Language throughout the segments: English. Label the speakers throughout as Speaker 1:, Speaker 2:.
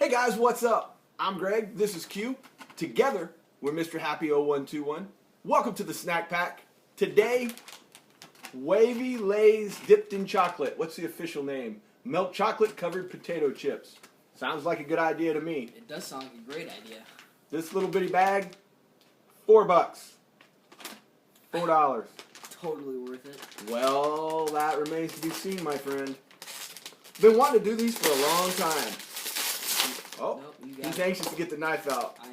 Speaker 1: Hey guys, what's up? I'm Greg, this is Q. Together, we're Mr. Happy 0121. Welcome to the SnaQpaQ. Today, Wavy Lays dipped in chocolate. What's the official name? Milk chocolate covered potato chips. Sounds like a good idea to me.
Speaker 2: It does sound like a great idea.
Speaker 1: This little bitty bag, $4. $4.
Speaker 2: Totally worth it.
Speaker 1: Well, that remains to be seen, my friend. Been wanting to do these for a long time. Oh,
Speaker 2: nope,
Speaker 1: he's anxious to get the knife out.
Speaker 2: I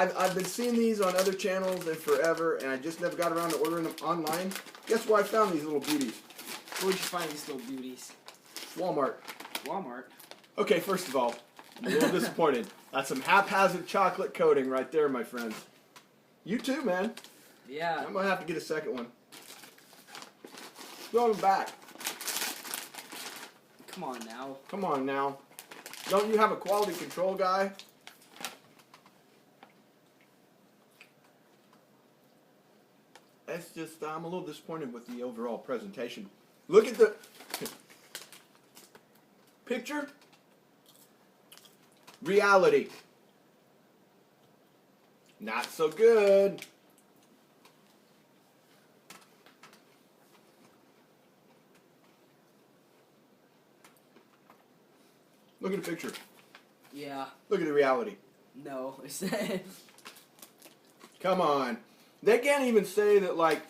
Speaker 2: am.
Speaker 1: I've been seeing these on other channels and forever, and I just never got around to ordering them online. Guess where I found these little beauties?
Speaker 2: Where'd you find these little beauties?
Speaker 1: Walmart.
Speaker 2: Walmart?
Speaker 1: Okay, first of all, I'm a little disappointed. That's some haphazard chocolate coating right there, my friends. You too, man.
Speaker 2: Yeah.
Speaker 1: I'm going to have to get a second one. Throw them back.
Speaker 2: Come on now.
Speaker 1: Come on now. Don't you have a quality control guy? It's just, I'm a little disappointed with the overall presentation. Look at the picture. Reality. Not so good. Look at the picture.
Speaker 2: Yeah.
Speaker 1: Look at the reality.
Speaker 2: No.
Speaker 1: Come on. They can't even say that, like,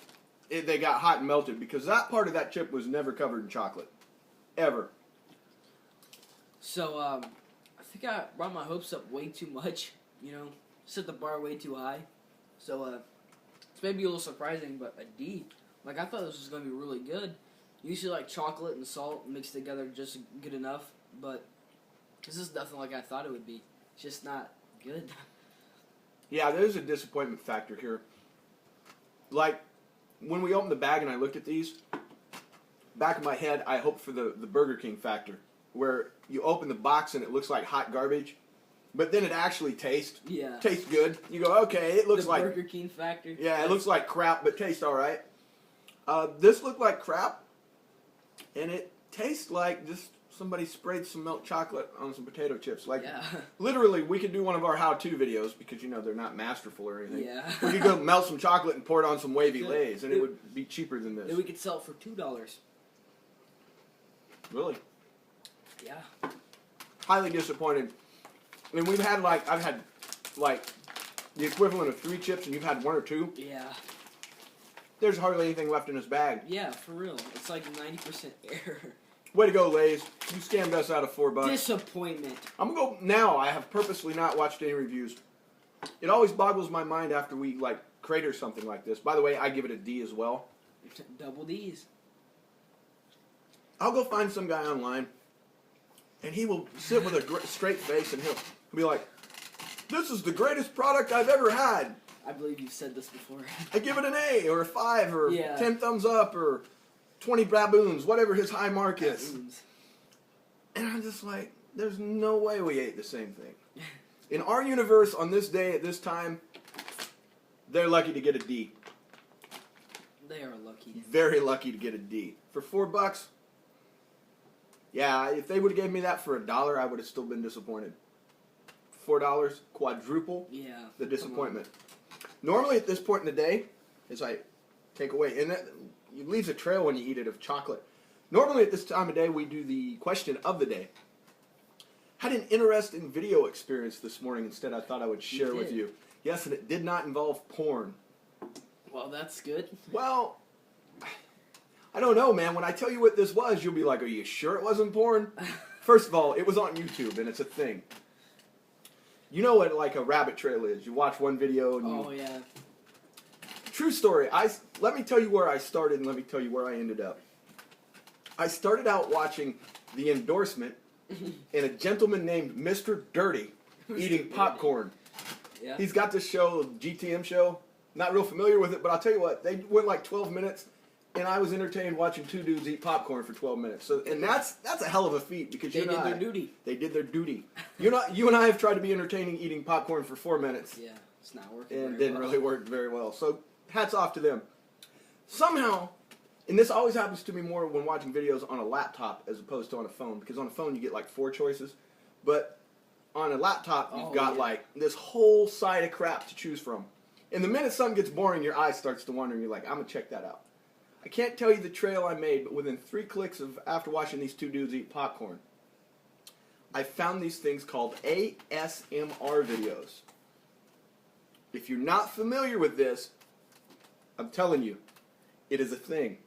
Speaker 1: they got hot and melted, because that part of that chip was never covered in chocolate. Ever.
Speaker 2: So, I think I brought my hopes up way too much, you know, set the bar way too high. So, it's maybe a little surprising, but a D. Like, I thought this was going to be really good. Usually, like, chocolate and salt mixed together just good enough, but this is nothing like I thought it would be. It's just not good.
Speaker 1: Yeah, there's a disappointment factor here. Like, when we opened the bag and I looked at these, back in my head, I hoped for the Burger King factor, where you open the box and it looks like hot garbage, but then it actually tastes good. You go, okay, it looks like...
Speaker 2: The Burger King factor?
Speaker 1: Yeah, it looks like crap, but tastes alright. This looked like crap, and it tastes like just somebody sprayed some milk chocolate on some potato chips. Like, literally, we could do one of our how-to videos, because, you know, they're not masterful or anything.
Speaker 2: Yeah.
Speaker 1: We could go melt some chocolate and pour it on some Wavy Lays, and it would be cheaper than this.
Speaker 2: And we could sell it for $2.
Speaker 1: Really?
Speaker 2: Yeah.
Speaker 1: Highly disappointed. And we've had, like, I've had, like, the equivalent of 3 chips, and you've had 1 or 2.
Speaker 2: Yeah.
Speaker 1: There's hardly anything left in this bag.
Speaker 2: Yeah, for real. It's like 90% air.
Speaker 1: Way to go, Lays. You scammed us out of $4.
Speaker 2: Disappointment.
Speaker 1: I'm going to go now. I have purposely not watched any reviews. It always boggles my mind after we, like, crater something like this. By the way, I give it a D as well.
Speaker 2: Double D's.
Speaker 1: I'll go find some guy online, and he will sit with a straight face, and he'll be like, "This is the greatest product I've ever had."
Speaker 2: I believe you've said this before.
Speaker 1: I give it an A, or a 5, or
Speaker 2: Yeah.
Speaker 1: 10 thumbs up, or 20 baboons, whatever his high mark is.
Speaker 2: Baboons.
Speaker 1: And I'm just like, there's no way we ate the same thing. In our universe, on this day, at this time, they're lucky to get a D.
Speaker 2: They are lucky.
Speaker 1: Very lucky to get a D. For $4, yeah, if they would have gave me that for $1, I would have still been disappointed. $4, quadruple the disappointment. Normally at this point in the day, as I take away, and it leaves a trail when you eat it of chocolate. Normally at this time of day, we do the question of the day. Had an interesting video experience this morning. Instead, I thought I would share with you. Yes, and it did not involve porn.
Speaker 2: Well, that's good.
Speaker 1: Well, I don't know, man. When I tell you what this was, you'll be like, are you sure it wasn't porn? First of all, it was on YouTube, and it's a thing. You know what, like, a rabbit trail is. You watch one video, and you...
Speaker 2: Oh, yeah.
Speaker 1: True story. Let me tell you where I started, and let me tell you where I ended up. I started out watching the endorsement in a gentleman named Mr. Dirty eating popcorn.
Speaker 2: Yeah.
Speaker 1: He's got this show, GTM show. Not real familiar with it, but I'll tell you what, they went like 12 minutes, and I was entertained watching 2 dudes eat popcorn for 12 minutes. So, and that's a hell of a feat, because
Speaker 2: they did their duty.
Speaker 1: They did their duty. You and I have tried to be entertaining eating popcorn for 4 minutes.
Speaker 2: Yeah, it's not working.
Speaker 1: And didn't really work very well. So hats off to them. Somehow, and this always happens to me more when watching videos on a laptop as opposed to on a phone, because on a phone you get like 4 choices. But on a laptop, you've got like this whole side of crap to choose from. And the minute something gets boring, your eye starts to wander, and you're like, I'm going to check that out. I can't tell you the trail I made, but within 3 clicks of after watching these 2 dudes eat popcorn, I found these things called ASMR videos. If you're not familiar with this, I'm telling you, it is a thing.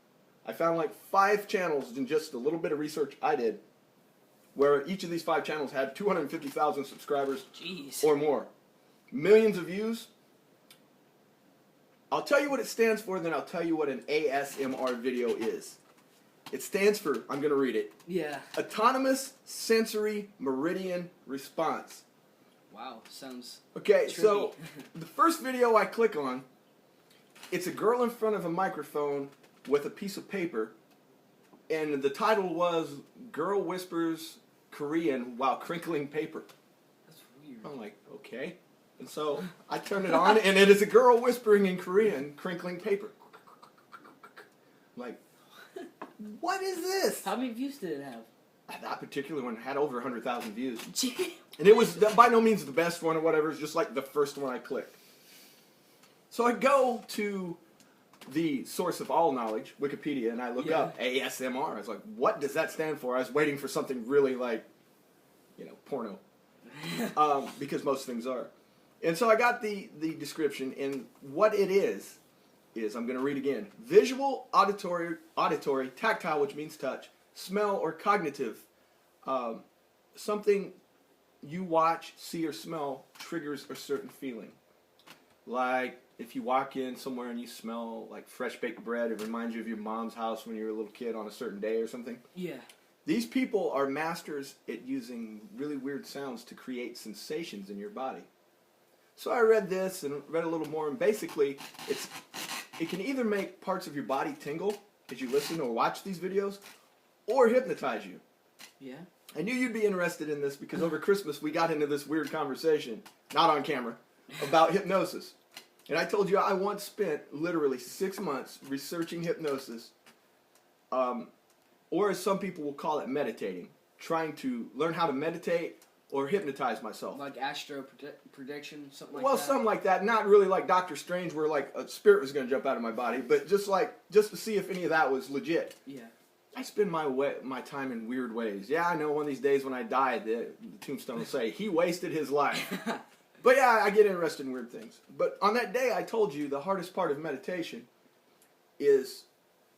Speaker 1: I found like 5 channels in just a little bit of research I did, where each of these 5 channels had 250,000 subscribers or more. Millions of views. I'll tell you what it stands for, then I'll tell you what an ASMR video is. It stands for, I'm going to read it.
Speaker 2: Yeah. Autonomous
Speaker 1: Sensory Meridian Response.
Speaker 2: Wow, sounds
Speaker 1: okay,
Speaker 2: tricky.
Speaker 1: So the first video I click on, it's a girl in front of a microphone with a piece of paper, and the title was Girl Whispers Korean While Crinkling Paper.
Speaker 2: That's weird.
Speaker 1: I'm like, okay. And so I turn it on, and it is a girl whispering in Korean, crinkling paper. I'm like, what is this?
Speaker 2: How many views did it have?
Speaker 1: That particular one had over 100,000 views. And it was by no means the best one or whatever. It's just like the first one I clicked. So I go to the source of all knowledge, Wikipedia, and I look up ASMR. I was like, what does that stand for? I was waiting for something really like, porno. Because most things are. And so I got the description, and what it is I'm going to read again. Visual, auditory, tactile, which means touch, smell, or cognitive. Something you watch, see, or smell triggers a certain feeling. Like if you walk in somewhere and you smell like fresh baked bread, it reminds you of your mom's house when you were a little kid on a certain day or something.
Speaker 2: Yeah. These
Speaker 1: people are masters at using really weird sounds to create sensations in your body. So I read this and read a little more, and basically it can either make parts of your body tingle as you listen or watch these videos, or hypnotize you. Yeah. I knew you'd be interested in this because over Christmas we got into this weird conversation, not on camera, about hypnosis. And I told you I once spent literally 6 months researching hypnosis, or as some people will call it, meditating, trying to learn how to meditate or hypnotize myself.
Speaker 2: Like astro prediction, something like that?
Speaker 1: Well, something like that. Not really like Doctor Strange where like a spirit was going to jump out of my body, but just to see if any of that was legit. Yeah. I spend my time in weird ways. Yeah, I know one of these days when I die, the tombstone will say, he wasted his life. But yeah, I get interested in weird things. But on that day, I told you the hardest part of meditation is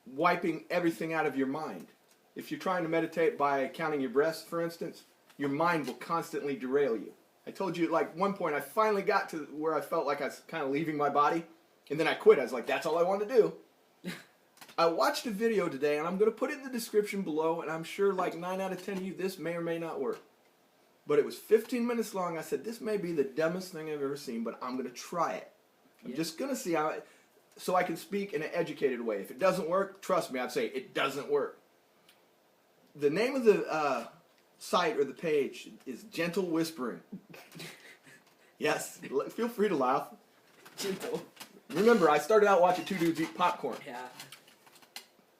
Speaker 1: wiping everything out of your mind. If you're trying to meditate by counting your breaths, for instance, your mind will constantly derail you. I told you, like, one point I finally got to where I felt like I was kind of leaving my body, and then I quit. I was like, that's all I want to do. I watched a video today, and I'm going to put it in the description below, and I'm sure like 9 out of 10 of you, this may or may not work. But it was 15 minutes long. I said, this may be the dumbest thing I've ever seen, but I'm going to try it. I'm just going to see how so I can speak in an educated way. If it doesn't work, trust me, I'd say it doesn't work. The name of the site or the page is Gentle Whispering. Yes, feel free to laugh. Gentle. Remember, I started out watching 2 dudes eat popcorn. Yeah.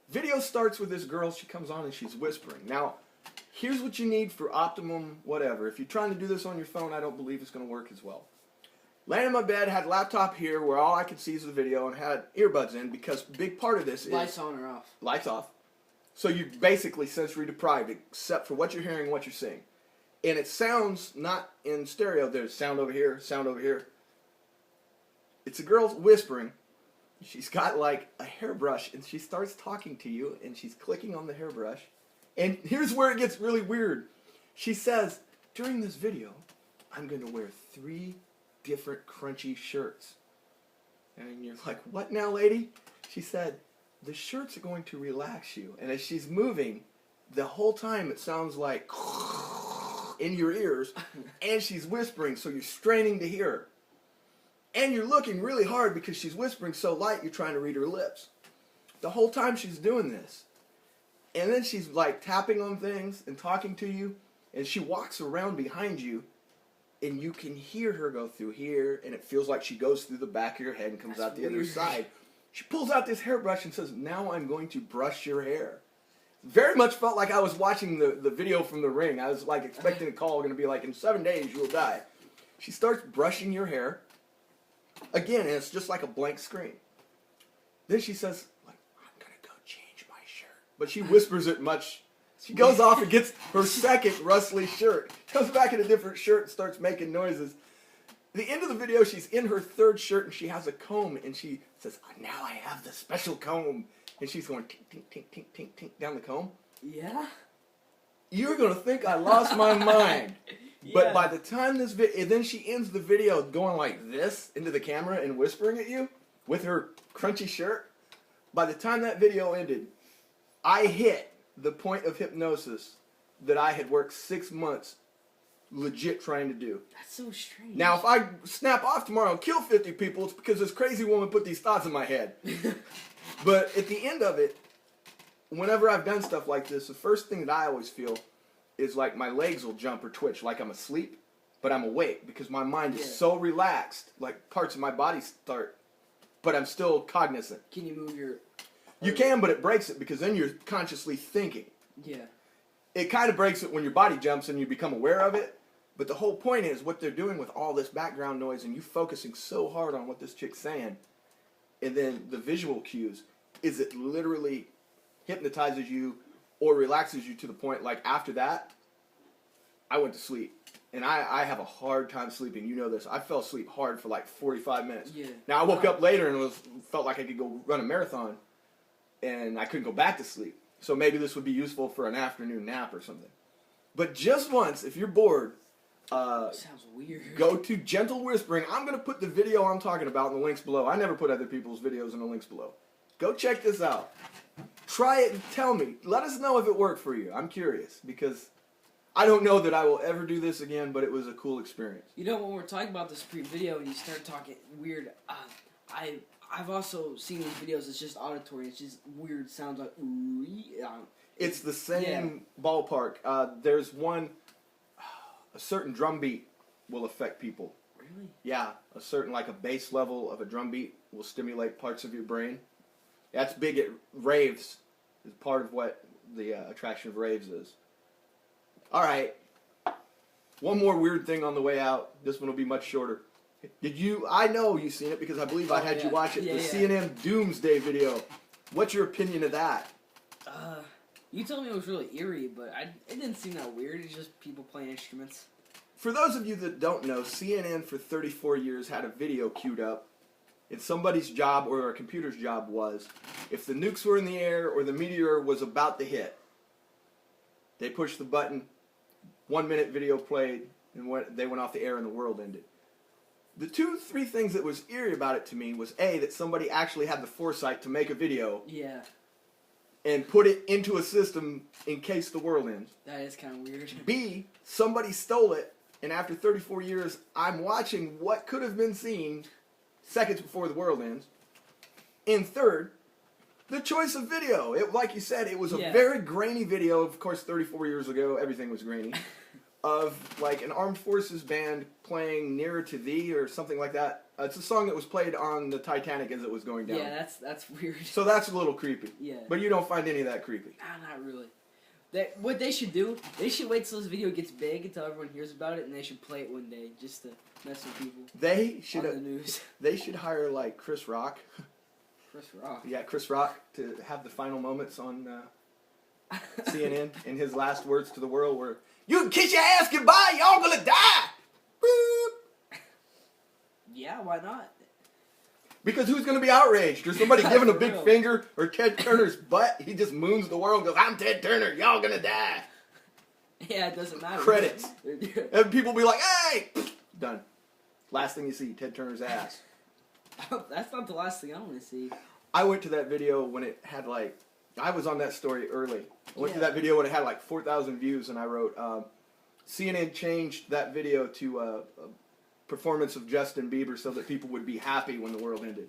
Speaker 1: Video starts with this girl. She comes on and she's whispering. Now, here's what you need for optimum whatever. If you're trying to do this on your phone, I don't believe it's going to work as well. Laying in my bed, had laptop here where all I could see is the video, and had earbuds in because a big part of this is...
Speaker 2: Lights on or off?
Speaker 1: Lights off. So you're basically sensory deprived except for what you're hearing and what you're seeing. And it sounds not in stereo. There's sound over here, sound over here. It's a girl whispering. She's got like a hairbrush, and she starts talking to you, and she's clicking on the hairbrush. And here's where it gets really weird. She says, during this video, I'm going to wear 3 different crunchy shirts. And you're like, what now, lady? She said, the shirts are going to relax you. And as she's moving, the whole time it sounds like in your ears, and she's whispering, so you're straining to hear her. And you're looking really hard because she's whispering so light you're trying to read her lips. The whole time she's doing this. And then she's like tapping on things and talking to you, and she walks around behind you, and you can hear her go through here, and it feels like she goes through the back of your head and comes out the other side. She pulls out this hairbrush and says, now I'm going to brush your hair. very much felt like I was watching the video from The Ring. I was like expecting a call going to be like, in 7 days you will die. She starts brushing your hair. Again, and it's just like a blank screen. Then she says, like, I'm going to go change my shirt. But she whispers it much. She goes off and gets her second rustly shirt. Comes back in a different shirt and starts making noises. At the end of the video, she's in her third shirt and she has a comb. And she says, now I have the special comb. And she's going tink, tink, tink, tink, tink, tink down the comb.
Speaker 2: Yeah?
Speaker 1: You're going to think I lost my mind. Yeah. But by the time this video, and then she ends the video going like this into the camera and whispering at you with her crunchy shirt. By the time that video ended, I hit the point of hypnosis that I had worked 6 months legit trying to do.
Speaker 2: That's so strange.
Speaker 1: Now, if I snap off tomorrow and kill 50 people, it's because this crazy woman put these thoughts in my head. But at the end of it, whenever I've done stuff like this, the first thing that I always feel is like my legs will jump or twitch like I'm asleep, but I'm awake because my mind is so relaxed, like parts of my body start, but I'm still cognizant.
Speaker 2: Can you move your...
Speaker 1: You can, but it breaks it because then you're consciously thinking.
Speaker 2: Yeah.
Speaker 1: It kind of breaks it when your body jumps and you become aware of it, but the whole point is what they're doing with all this background noise and you focusing so hard on what this chick's saying, and then the visual cues, is it literally hypnotizes you or relaxes you to the point, like after that, I went to sleep. And I have a hard time sleeping. You know this. I fell asleep hard for like 45 minutes.
Speaker 2: Yeah.
Speaker 1: Now, I woke up later and felt like I could go run a marathon. And I couldn't go back to sleep. So maybe this would be useful for an afternoon nap or something. But just once, if you're bored,
Speaker 2: sounds weird.
Speaker 1: Go to Gentle Whispering. I'm going to put the video I'm talking about in the links below. I never put other people's videos in the links below. Go check this out. Try it and tell me. Let us know if it worked for you. I'm curious because I don't know that I will ever do this again, but it was a cool experience.
Speaker 2: You know, when we're talking about this pre-video and you start talking weird, I've also seen these videos. It's just auditory. It's just weird sounds like ooh.
Speaker 1: It's the same ballpark. There's one, a certain drum beat will affect people.
Speaker 2: Really?
Speaker 1: Yeah, a certain, like a bass level of a drum beat will stimulate parts of your brain. That's big at raves. Is part of what the attraction of raves is. All right. One more weird thing on the way out. This one will be much shorter. I know you've seen it because I believe I had you watch it. The CNN Doomsday video. What's your opinion of that?
Speaker 2: You told me it was really eerie, but it didn't seem that weird. It's just people playing instruments.
Speaker 1: For those of you that don't know, CNN for 34 years had a video queued up. And somebody's job or a computer's job was, if the nukes were in the air or the meteor was about to hit, they pushed the button, 1 minute video played, and they went off the air and the world ended. The 2-3 things that was eerie about it to me was A, that somebody actually had the foresight to make a video.
Speaker 2: Yeah.
Speaker 1: And put it into a system in case the world ends.
Speaker 2: That is kind of weird.
Speaker 1: B, somebody stole it, and after 34 years, I'm watching what could have been seen seconds before the world ends. And third, the choice of video. Like you said, it was a very grainy video. Of course, 34 years ago, everything was grainy. Of like an armed forces band playing Nearer to Thee or something like that. It's a song that was played on the Titanic as it was going down.
Speaker 2: Yeah, that's weird.
Speaker 1: So that's a little creepy.
Speaker 2: Yeah.
Speaker 1: But you don't find any of that creepy.
Speaker 2: Nah, not really. What they should do, they should wait till this video gets big until everyone hears about it, and they should play it one day just to mess with people.
Speaker 1: They should
Speaker 2: on the news.
Speaker 1: They should hire like Chris Rock.
Speaker 2: Chris Rock.
Speaker 1: Yeah, Chris Rock to have the final moments on CNN and his last words to the world were, "You can kiss your ass goodbye, y'all gonna die." Boop.
Speaker 2: Yeah, why not?
Speaker 1: Because who's going to be outraged? Or somebody giving a big finger? Or Ted Turner's butt? He just moons the world and goes, "I'm Ted Turner, y'all gonna die."
Speaker 2: Yeah, it doesn't matter.
Speaker 1: Credits. And people be like, "Hey!" Done. Last thing you see, Ted Turner's ass.
Speaker 2: That's not the last thing I want to see.
Speaker 1: I went to that video when it had like, I was on that story early. I went to that video when it had like 4,000 views and I wrote, CNN changed that video to a performance of Justin Bieber so that people would be happy when the world ended.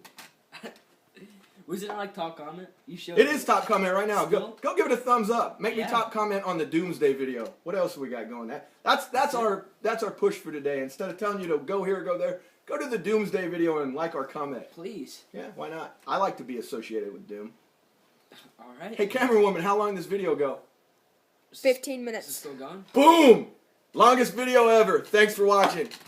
Speaker 2: Was it on like top comment? You showed
Speaker 1: it is top comment right now. Go give it a thumbs up. Make me
Speaker 2: Yeah.
Speaker 1: top comment on the Doomsday video. What else have we got going? That's our push for today. Instead of telling you to go here, go there, go to the Doomsday video and like our comment.
Speaker 2: Please.
Speaker 1: Yeah, why not? I like to be associated with Doom.
Speaker 2: All right.
Speaker 1: Hey, camera woman, how long does this video go?
Speaker 3: 15 minutes.
Speaker 2: Is it still going?
Speaker 1: Boom! Longest video ever. Thanks for watching.